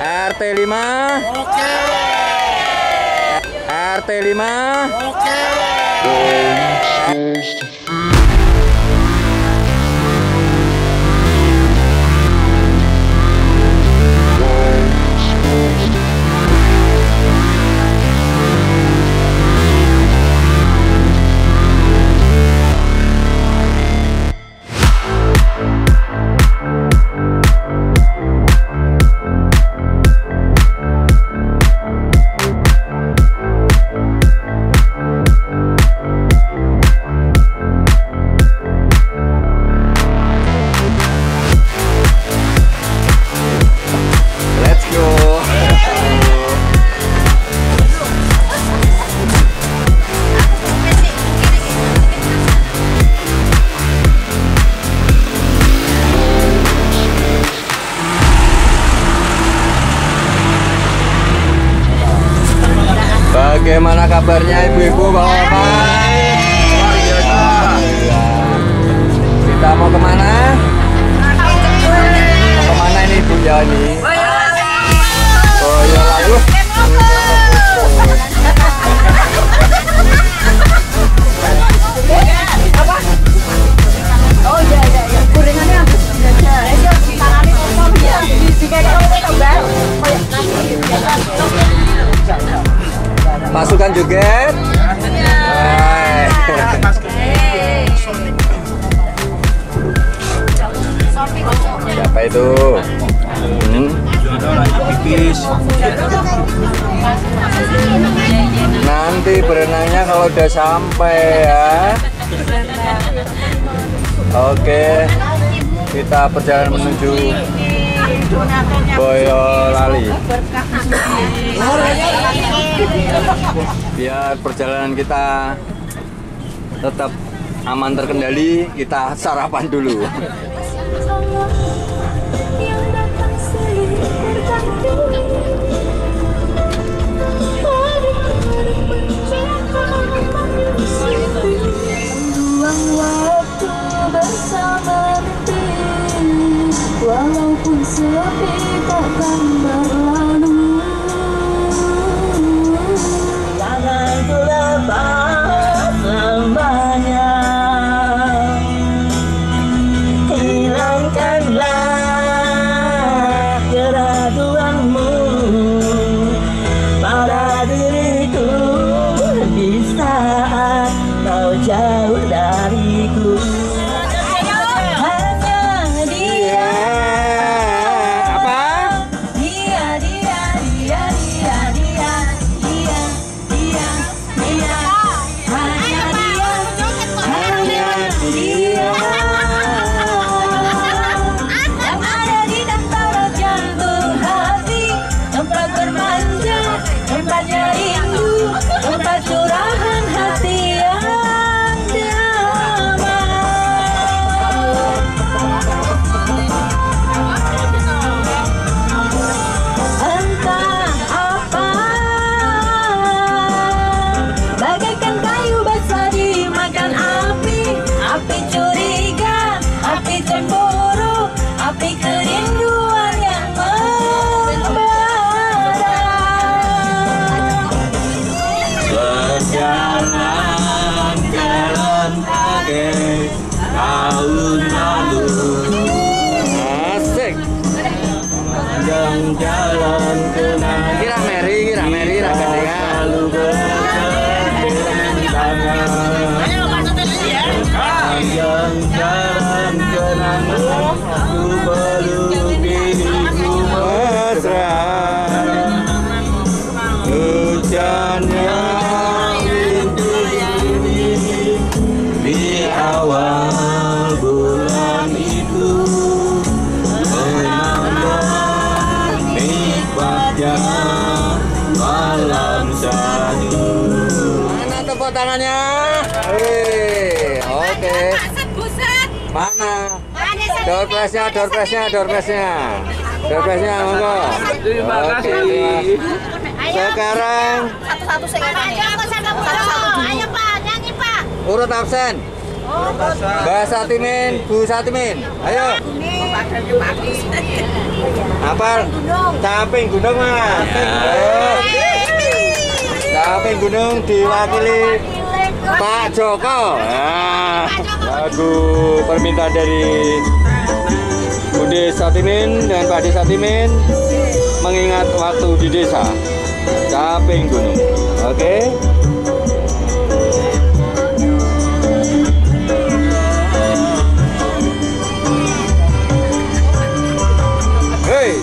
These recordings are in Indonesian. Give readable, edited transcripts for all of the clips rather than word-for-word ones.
RT 5. Oke. RT 5. Oke. Bagaimana kabarnya ibu-ibu, bapak-bapak? Kita mau kemana? Mau kemana ini Bu Yani? Boyolali. Oh iya. Gorengannya habis aja. Tangannya kotor ya. Pasukan joget. Siapa itu? Nanti berenangnya kalau udah sampai ya. Oke, kita perjalanan menuju Boyolali. Biar perjalanan kita tetap aman terkendali, kita sarapan dulu. Buang waktu bersama mimpi, walaupun sepi takkan berlalu. Jangan ku lepas selamanya, hilangkanlah keraguanmu pada diriku di saat kau jauh dariku. Hanya dia. Apa? Dia. Hanya dia. Yang ada di daftar jantung hati, tempat bermanja, tempatnya rindu, tempat curahan hati yang damai. Entah apa, bagaikan kayu basah dimakan api, api curiga, api cemburu, api kerinduan yang membara. Berjalan kaki tahun lalu, Asik. panjang jalan kenangan. Kira Mary, ragandengan. Selalu bergandengan tangan. Panjang jalan kenangan, ku peluk diriku mesra. Hujannya rindu ini di awal bulan itu, menambah nikmatnya malam sadu. Mana tepuk tangannya? Oke. Mana? Door prize-nya. Monggo. Terima kasih. Sekarang Satu-satu sekarang. Ayo Pak, nyanyi Pak. urut absen. Mbak Satimin, Bu Satimin. Ayo. Badannya bagus. Apa? Caping gunung mas. Caping gunung diwakili Pak Joko. Nah, lagu permintaan dari Bude Satimin dan Pak De Satimin mengingat waktu di desa Caping Gunung. Oke. Hei,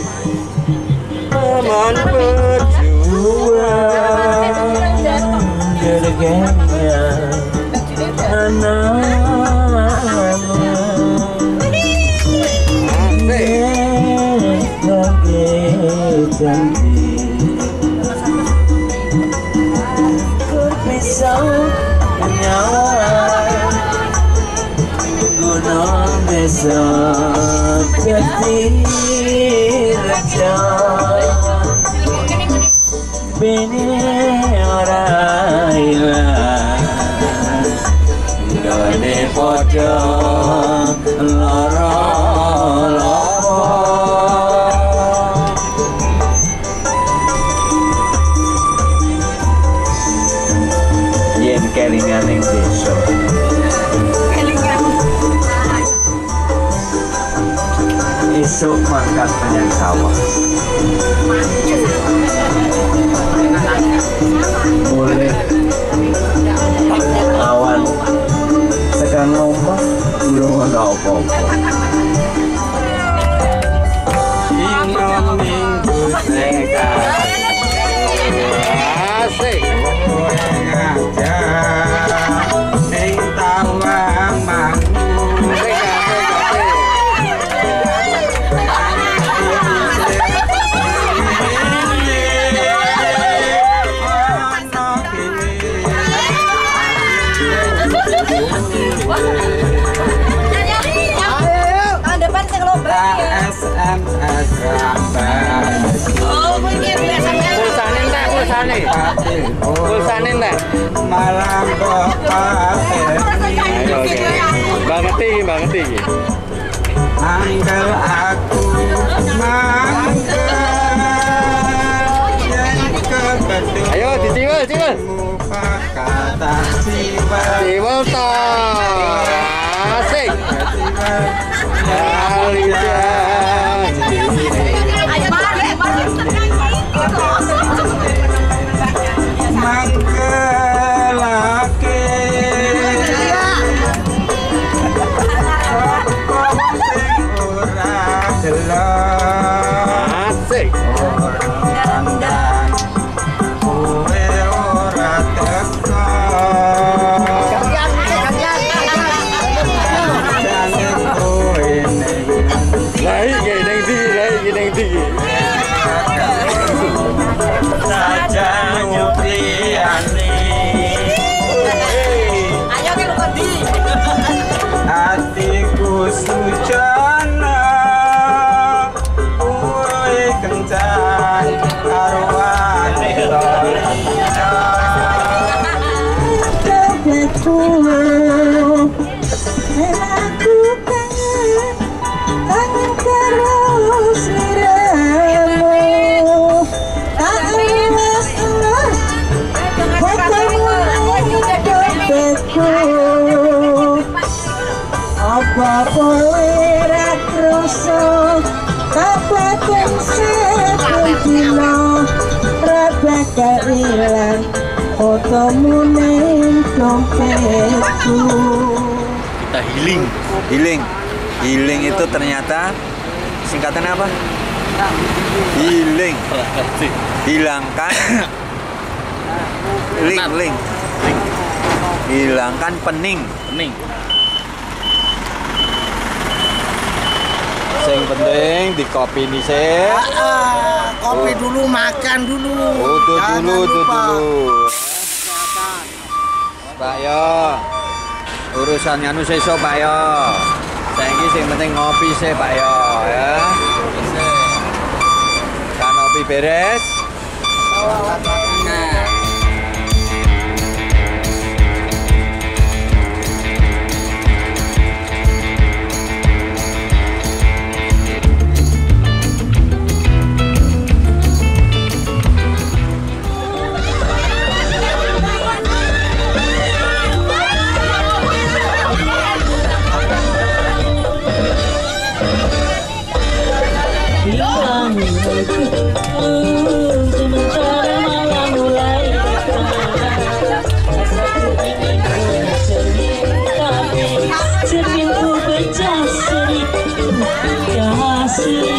teman berjuang Gerganya janji berpisah nyawa gunung desa jadi raja bini orang hilang done podo loro kelingan yang desa esok mangkat menyang sawah boleh awan tekan ngomong belum ada apa-apa Dino minggu sekat asik pulsane enggak? malam banget iki. Mangkel aku Ayo diciwil. kata Ciwil to. Asik. Kali janji. Ayo mangkelake ora delok Asik. kandang kowe ora teko jangan kowe Lah iki nang ndi? saja nyupiani Ayo ke Lukodi. hatiku sujana kowe kencan karo wanita apa kowe ra krasa kapaten sedina ra bakal ilang fotomu ning dompetku. Kita healing itu ternyata singkatan apa? Healing. Hilangkan link. Hilangkan pening. Yang penting di kopi nih sih. Kopi dulu, makan dulu. Tuh Jangan dulu. lupa. Pak yo. Urusan anu sesuk Pak yo. Saiki sing penting ngopi sih Pak yo ya. Kan ngopi beres. sementara malam mulai datang. Rasaku ingin bercermin, tapi cerminku pecah seribu kasih.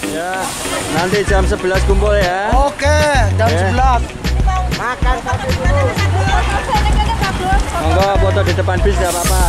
Ya, nanti jam 11 kumpul ya. Oke, jam 11. Makan sate dulu. Monggo foto di depan bis enggak apa-apa.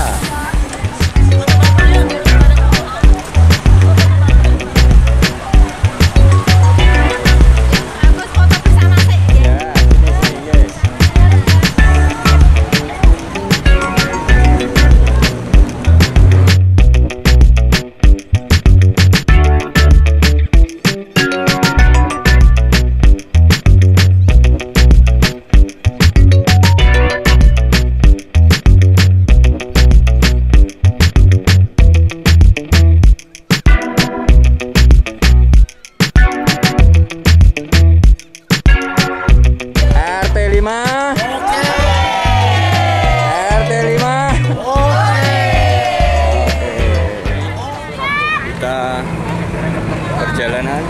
Perjalanan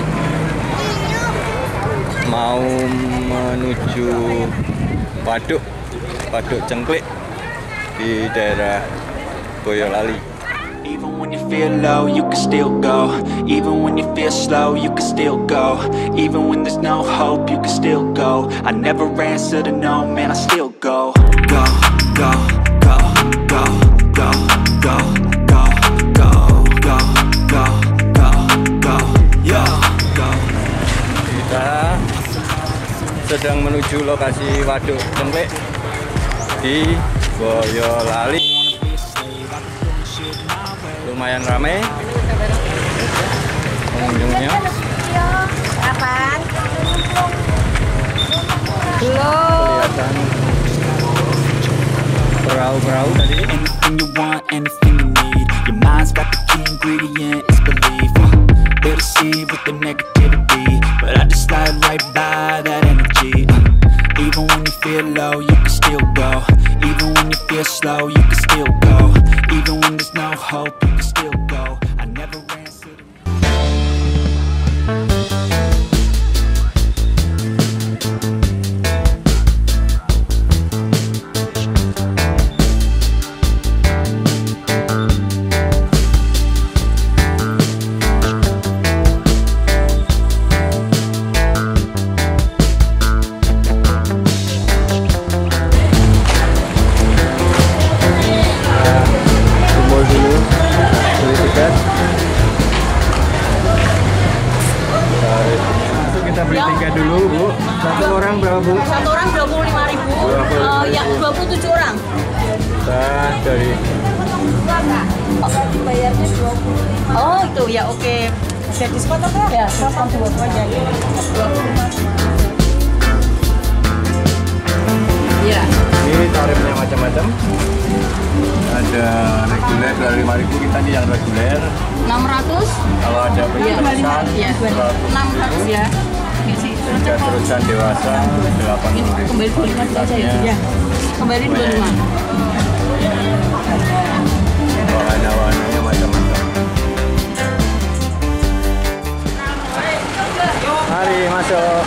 mau menuju Waduk Cengklik di daerah Boyolali. Even when you feel low, you can still go. Even when you feel slow, you can still go. Even when there's no hope, you can still go. I never answer to no, man, I still go. Go, go, go, go, go, go, go, go, go, go, go, go, yo, go. Kita sedang menuju lokasi Waduk Cengklik di Boyolali. Lumayan ramai pengunjungnya. Kapan? Kelihatan perahu-perahu tadi. Anything you want, anything you need. Your mind's got the key ingredient, it's belief. They'll deceive with the negativity, but I just slide right by that energy. Even when you feel low, you can still go. Even when you feel slow, you can still go. Even when there's no hope, you can still go. I never answer to kita beli tiket dulu, Bu. Satu orang berapa, Bu? Satu orang 25.000. Ya 27 orang. Kita dari Bayarnya 20. Oh, itu ya oke. Bisa diskon apa? Ya, diskon 20 aja. Iya. ini tarifnya macam-macam. Ada reguler dari 5.000, kita nih yang reguler. 600. Kalau ada pesan, Ya, 600 ya. terusan dewasa 80.000. Kembali 25 saja ya. Ya. Kembali 25. Warna-warnanya macam-macam. Mari masuk.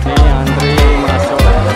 Ini antri masuk.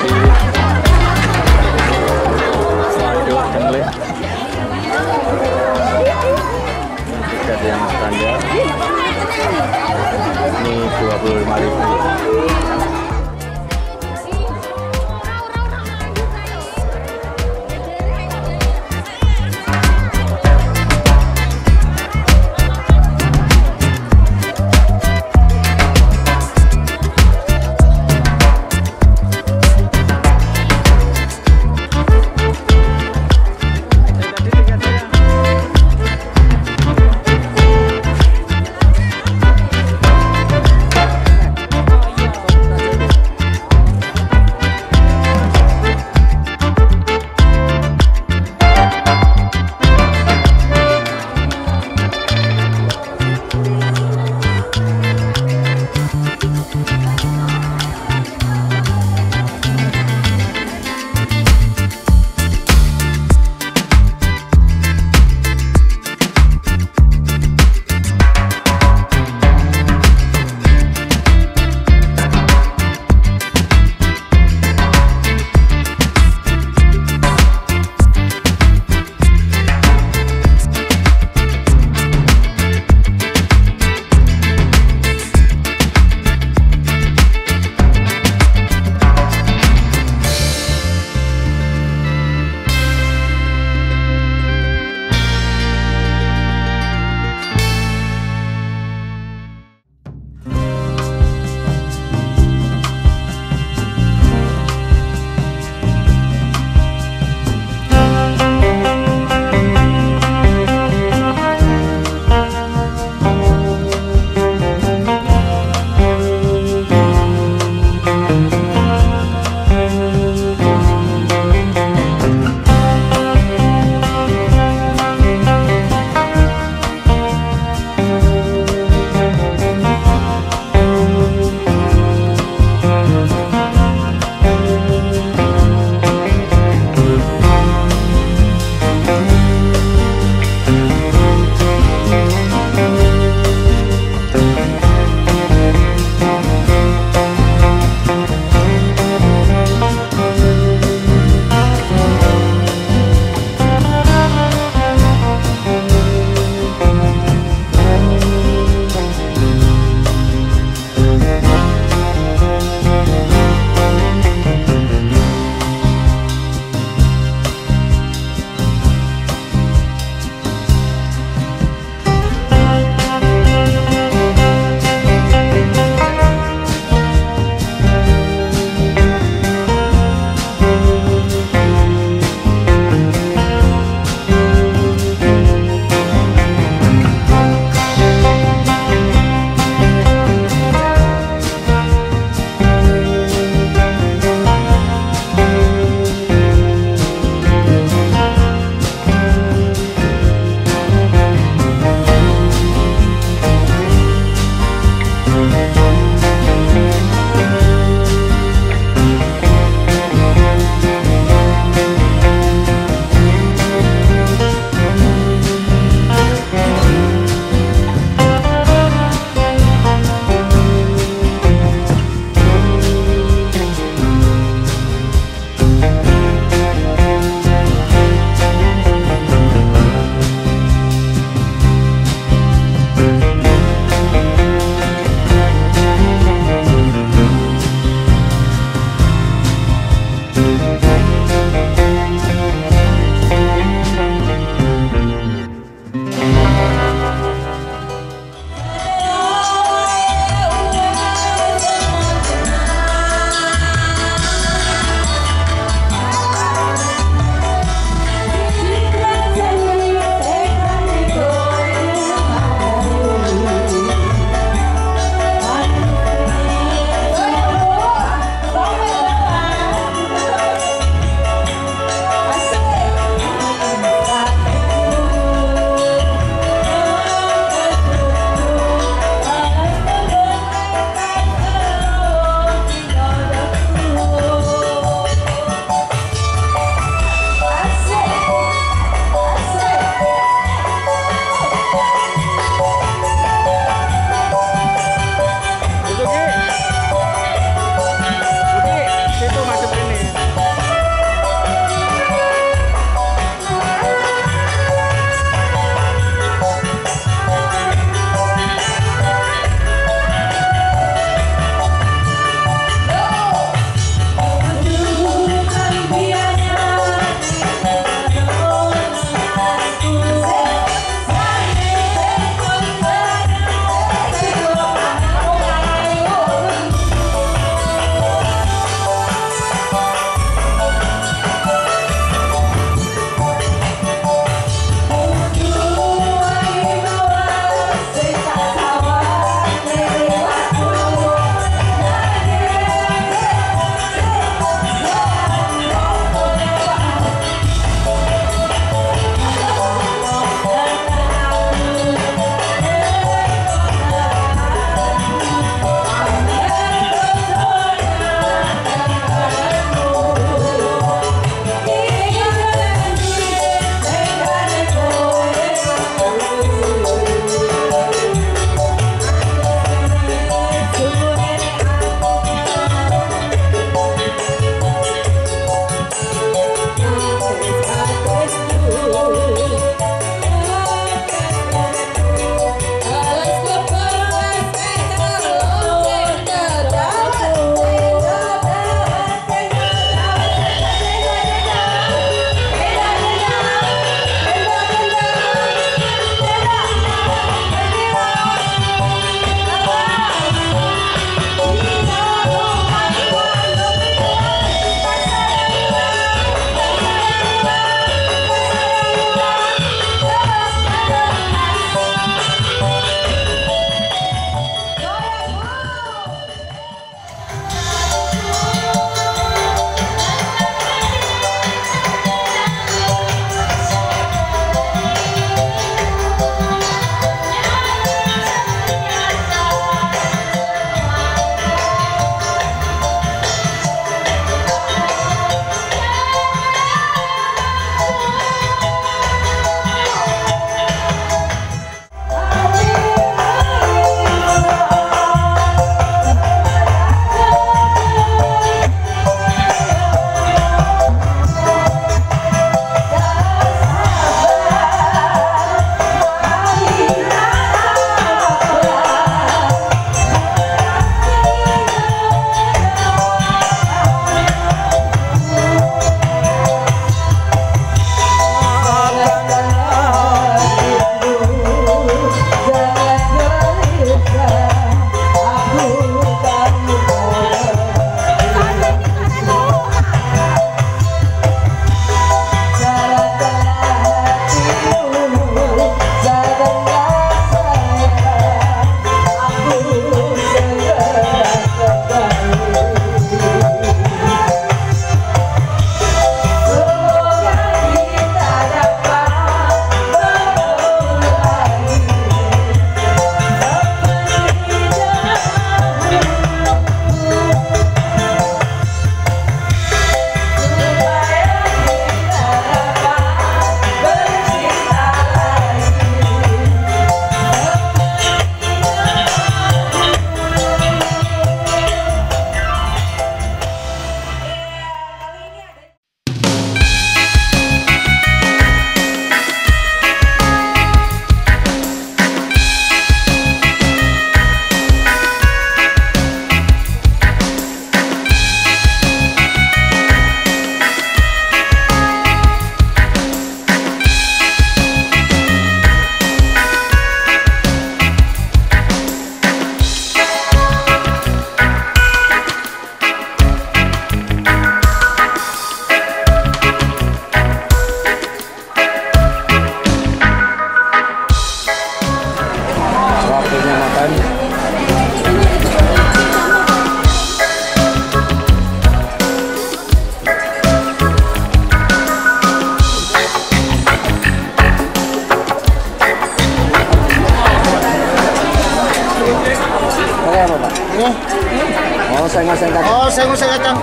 ngusik kacang.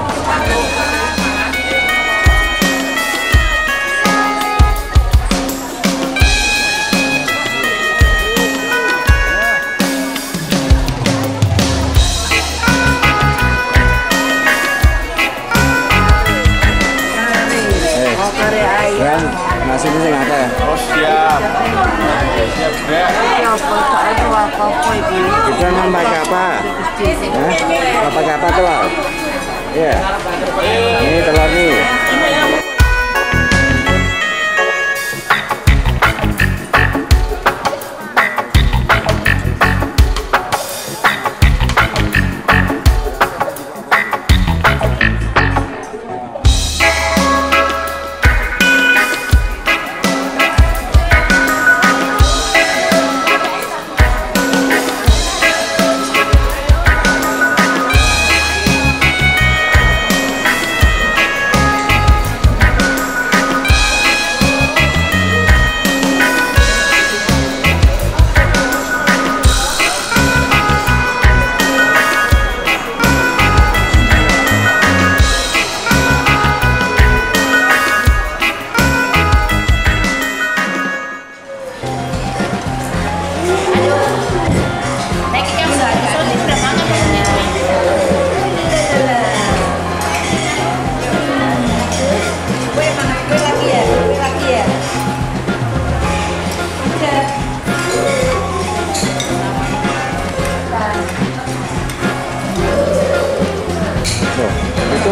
Bang, nasi ini sing akeh. Oh siap. Siap Bek. Kita mau pakai apa? Pakai apa telur? Iya. Ini telur nih.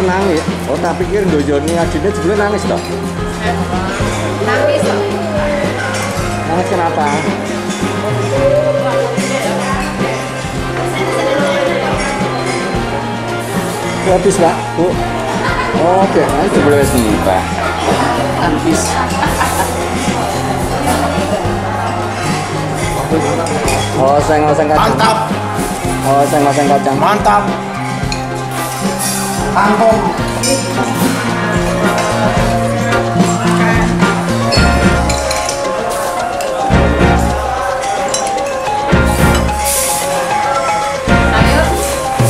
Nangis, oh tak pikir Dojoni Ajine sebenarnya nangis toh? Nangis toh? Nangis kenapa? Habis Pak, Bu. Oke, nanti sebenarnya sini Pak. Habis. Oh, oseng-oseng kacang. Mantap. Oh, oseng-oseng kacang. Mantap. Kangkung.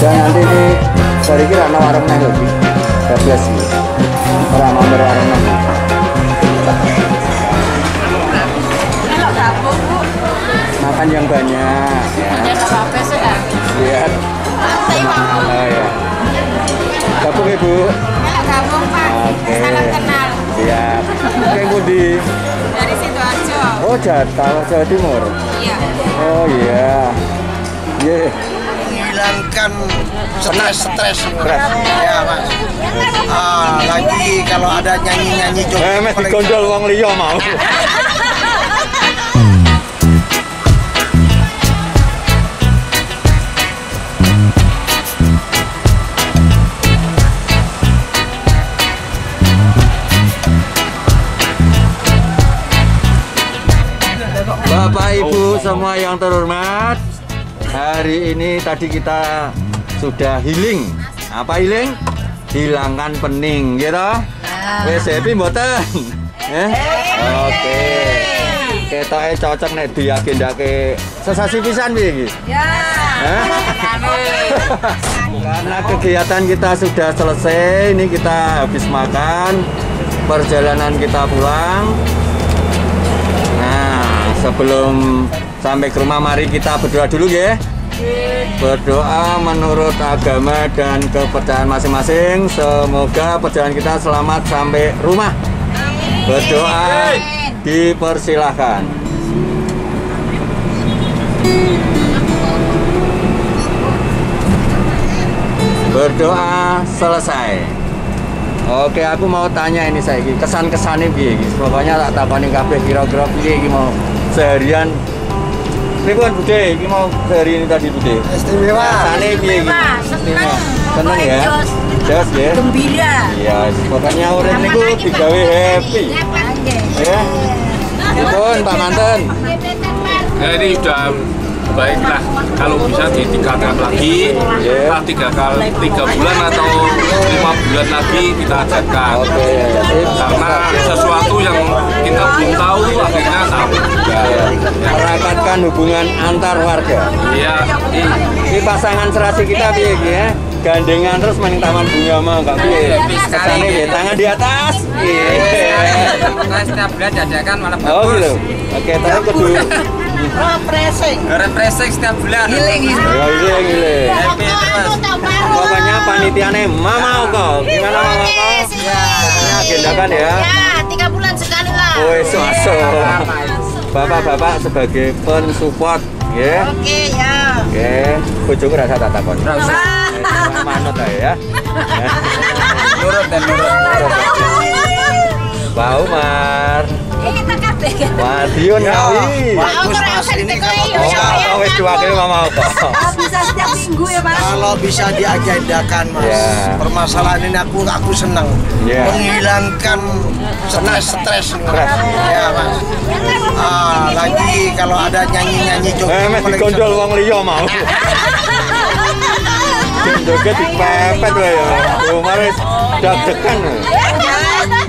Dan nanti ini dari kira ada warung nang lagi. Biasa sih. Orang mau warung nang. Makan yang banyak ya. Lihat. Oh ya. Gabung Ibu. Gabung Pak. Oke. Salam kenal. Siap. Oke Budi. Dari Sidoarjo. Oh Jawa Timur. Iya. Oh iya. Ye. Hilangkan stres. Ya Mas. Lagi kalau ada nyanyi joget. Meh digondol wong liya mau. Bapak Ibu semua yang terhormat, hari ini tadi kita sudah healing. Apa healing? Hilangkan pening, gitu. Wes happy mboten? Oke. Ketoke cocok nek diagendake sesasi pisan piye iki? Ya. Karena kegiatan kita sudah selesai, ini kita habis makan, perjalanan kita pulang. Sebelum sampai ke rumah, mari kita berdoa dulu ya. Berdoa menurut agama dan kepercayaan masing-masing. Semoga perjalanan kita selamat sampai rumah. Berdoa dipersilahkan. Berdoa selesai. Oke, aku mau tanya ini saiki kesan-kesane piye iki? Pokoknya tak takoni kabeh kira-kira piye iki mau seharian. Ini kan Bude, ini mau sehari ini tadi Bude. Istimewa. Kesane piye iki? Seneng. Seneng ya? Jos ya? Gembira. Iya, pokoknya urip niku digawe happy. Ya. Pun Pak Manten. Ya ini sudah baiklah, kalau bisa ditingkatkan lagi, Yeah. 3 bulan atau 5 bulan lagi kita ajarkan. Oke. Karena sesuatu yang kita belum tahu akhirnya tahu juga. Masyarakat menciptakan hubungan antar warga. Iya. Ini pasangan serasi kita piye iki ya? Gandengan terus main taman bunga mah enggak piye. Kesane ya tangan di atas. Nah, setiap bulan dadakan malam Oh gitu. Oke, tapi kudu refreshing setiap bulan. Giling. Happy terus. Pokoknya panitiane Mama Oko. Gimana Mama Oko? Ya, agendakan ya. Ya, 3 bulan sekali lah. Oh, so. Bapak-bapak sebagai pensupport, ya. Oke, ya. Oke, bojoku rasa tak takon. Manut ae ya. Nurut dan nurut. Pak Umar. Kita kabeh. Madiun ngawi. Oh, wis diwakili Mama Oko. Bisa setiap minggu ya, Pak. Kalau bisa diagendakan, Mas. Ya. Permasalahan ini aku senang. Ya. Menghilangkan stres. Ya, Mas. Lagi kalau ada nyanyi joget. Mesti gondol wong liya mau. Joget dipepet wae ya. Umar wis deg-degan.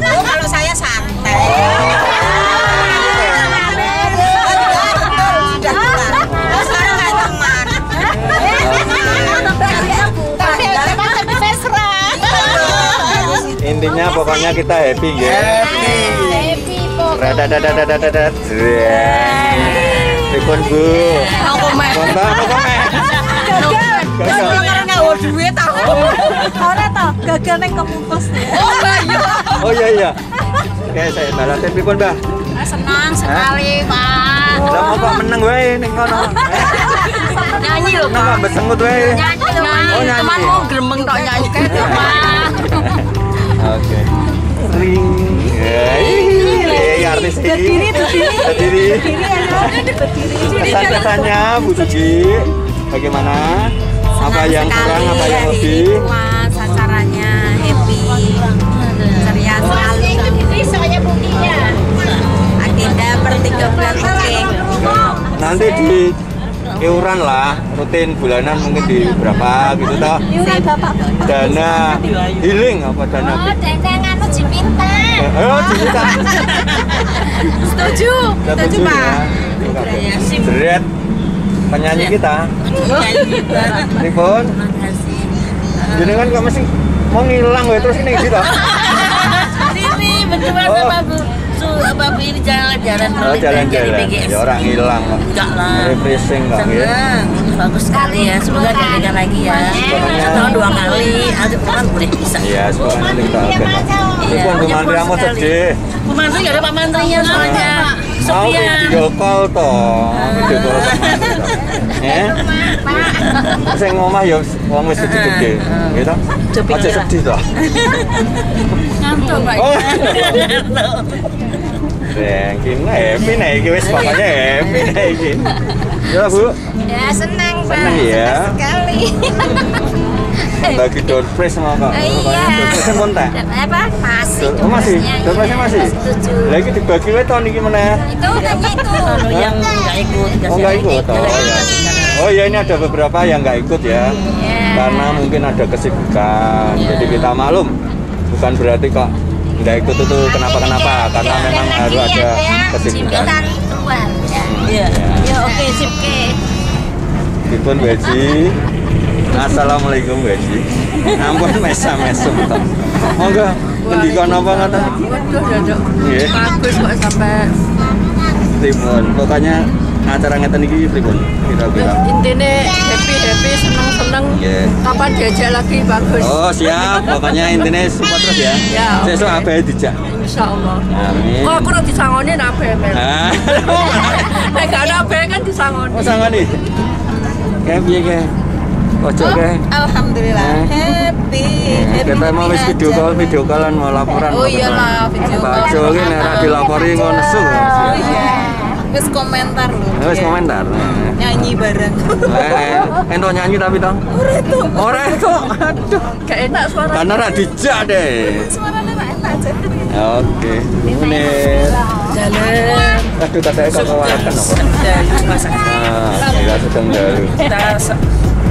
Kalau saya santai. Intinya pokoknya kita happy ya. Happy pokoknya. Radadadadadadad. Pripun Bu? Kontak apa komen? Gagal. Duit aku. Ora toh, gagal neng kemukus. Oh iya. Oke, saya balatin pripun, Mbah? Senang sekali, Pak. Lah mau kok meneng wae ning kono. Nyanyi lho, Nang Pak. besengut wae. Nyanyi lho, Pak. Oh, nyanyi. Temanmu gremeng tok nyanyi kan, Pak. Oke. Ring. Ya, artis ini. Berdiri. Kesan-kesannya Bu Sugi bagaimana? Apa yang kurang, apa yang lebih? Mas, acaranya happy, ceria sekali. Soalnya buktinya. Agenda per 3 bulan oke. Nanti di iuran lah, rutin bulanan mungkin di berapa gitu toh? Dana healing apa dana? Oh, dana nganu Cipinta. Cipinta. Setuju, setuju Pak. Berat penyanyi kita. Pripun? Jadi kan kok mesti mau ngilang wae terus ini gitu. Ini berdua sama Bu ini jalan-jalan. Oh, jalan-jalan. Ya orang hilang kok. Enggak lah. Refreshing kok ya. Bagus sekali ya. Semoga gandengan lagi ya. Setahun 2 kali. Ada orang boleh bisa. Iya, semoga nanti kita akan. Pripun Bu Mandri amat sedih. Bu Mandri enggak ada Pak Mantrinya soalnya. Mau video call toh. Video call sama ya. Sing ngomah ya wong wis gede-gede, gitu. Aja sedih toh. Ngantuk Pak. Oh. Ranking happy nih, wis pokoknya happy nih iki. Ya Bu. Ya senang Pak. Senang ya. Sekali. Bagi door prize sama Kak. Iya. Door prize kontak. Apa? Masih. Oh masih? Door prize masih? Setuju. Lagi dibagi wae tahun iki meneh. Itu kayaknya itu. Yang enggak ikut. Oh enggak ikut. Oh ya. Oh ya ini ada beberapa yang nggak ikut ya. Karena mungkin ada kesibukan. Jadi kita maklum. Bukan berarti kok nggak ikut itu kenapa-kenapa. Karena memang harus ada kesibukan. Keluar ya. Iya. Ya oke sip ke. Dipun Weji. Assalamualaikum Weji. Ampun mesam-mesum toh. Monggo ngendikan apa ngoten? Waduh dodok. Nggih. Bagus kok sampai Pripun. Pokoknya acara ngeten iki pripun kira-kira. intine happy seneng Nggih. kapan diajak lagi bagus. Oh siap, pokoknya intinya support terus ya. Ya, Sesuk abe dijak. Insyaallah. Amin. Kok aku ora disangoni nabe mel. Ah. Nek gak nabe kan disangoni. Oh sangoni. Kayak piye ke? Ojo ke. Alhamdulillah happy. Kita mau wis video callan mau laporan. Oh iyalah video call. Ojo ki nek ora dilapori ngono nesu. Wis komentar lho. Wis komentar. Nyanyi bareng. Ento nyanyi tapi toh. Ora itu. Aduh, Gak enak suara. karena ora dijak deh. Suaranya gak enak aja. Oke. Menit. Jalan. Aduh katanya kakak warakan apa? Dan masak. Ah, ya sedang dalu. Kita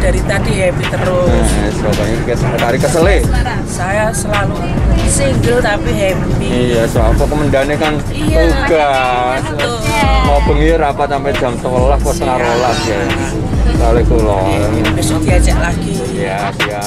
dari tadi happy terus. Pokoknya kita tarik kesele. Saya selalu single tapi happy. Iya, soal komandannya kan tugas. Mau bengi rapat sampai jam 11 pas ngarolas ya. Kali kulo. Besok diajak lagi. Iya, siap.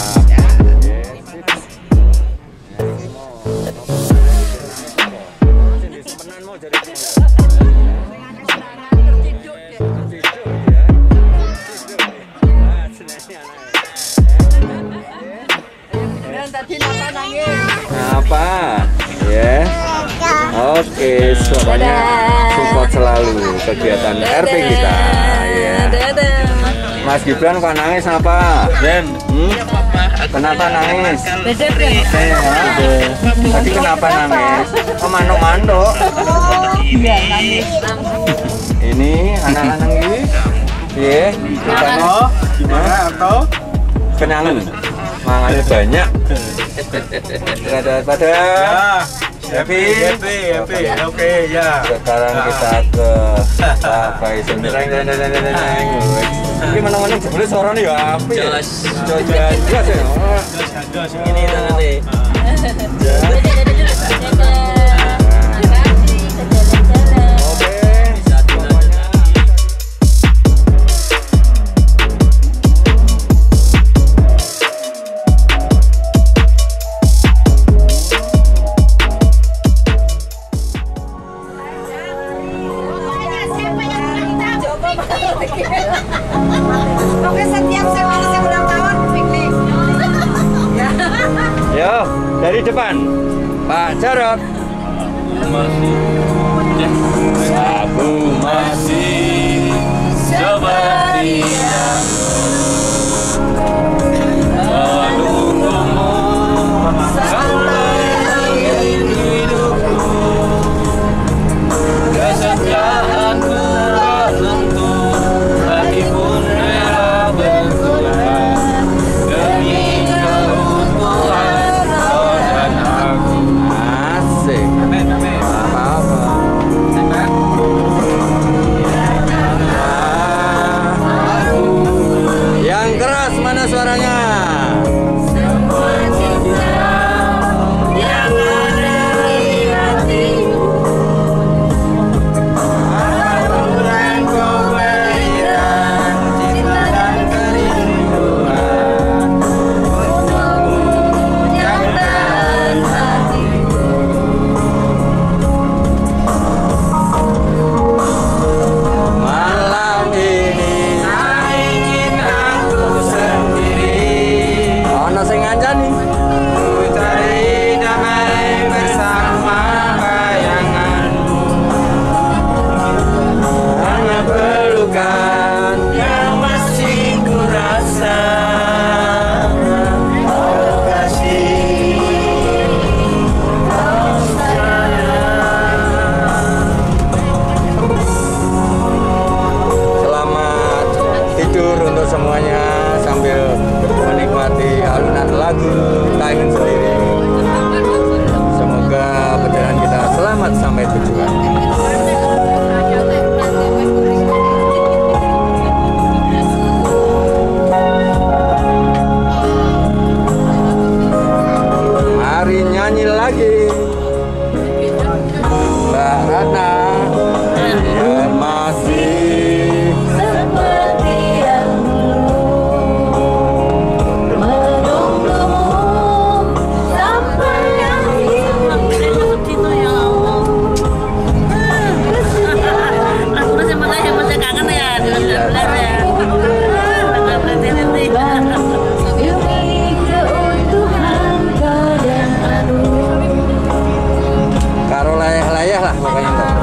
Apa? Ya. Oke, pokoknya support selalu kegiatan RP kita. Ya. Mas Gibran kok nangis apa? Ben. Kenapa nangis? Tadi kenapa nangis? Oh, manuk-manuk. Iya, nangis. Ini anak-anak ini. Iya. Gimana atau? Kenangan. Mangannya banyak. Pada happy. Oke, ya. Sekarang kita ke Pak Senreng. Ini mana-mana jebule suaranya ya api. Jelas. Jelas ya. Ini nanti. Oke, setiap saya ulang tahun piknik. Yo, dari depan Pak Jarot. Aku masih seperti menunggumu sampai akhir hidupku. Kesetiaanku tak tentu, hati pun rela berkorban demi keutuhan kau dan aku. Asik. Apa-apa. Yang keras mana suaranya? Sampai tujuan. Mari nyanyi lagi Mbak Ratna. Biar masih seperti yang dulu, menunggumu sampai akhir. Karo layah-layah lah pokoknya.